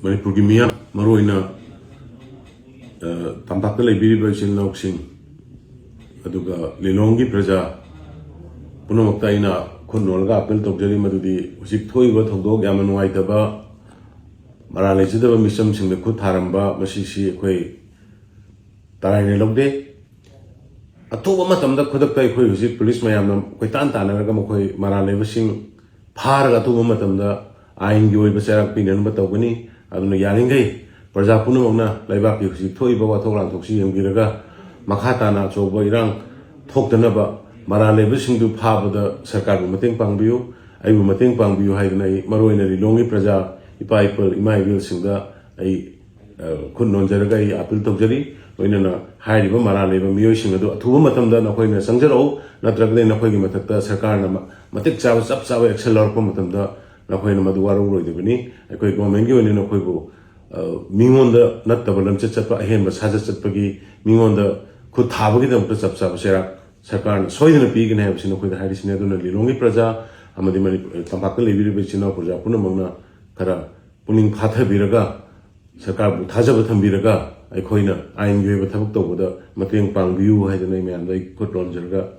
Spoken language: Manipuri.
Manipur ki miya maroina tampakta laibiriba isin nauksing aduga Lilong ki praja punamakta ina khunolga apel tokjari madudi husik thoiba thoudok yamna nuaitaba mara lesidaba misam singda khut tharamba masisi khoi taraine logde atuba matamda khudakta khoi husik police mayamna khoi tan tanaraga khoi mara lebasing pharaga atuba matamda ain gi oiba sarak pinan ba tawgani aduna yaringai praja punamakna laibak ki husik thoiba wathok langthoksi yamgiraga makhatana choba irang thokdanaba mara lebasing du phabada sarkar bu mateng pangbiu aibu mateng pangbiu haidna maroina Lilong praja ipa ipal imai bil singda ai khun nonjaraga ai apil tokjari loinana hairiba mara leba miyoi singadu athuba matamda nakoina sangjaro natragde nakoi gi mathakta sarkar na matik chawa chap chawa action lorpa matamda nakoina madu waru roidebani akoi government gi oni nakoi bu mingonda nattaba lamchat chatpa ahenba saja chatpagi mingonda khud thabagi damta chap chawa sera sarkar soidana pigina habsina khoi da harisine aduna Lilong praja amadi mani tampakta lebiriba china praja punamangna kara puning phatha biraga sarkar bu thajaba thambiraga aikhoina ain gi ba thabuk tawbada mateng pangbiu haidana mayam dai khut ronjarga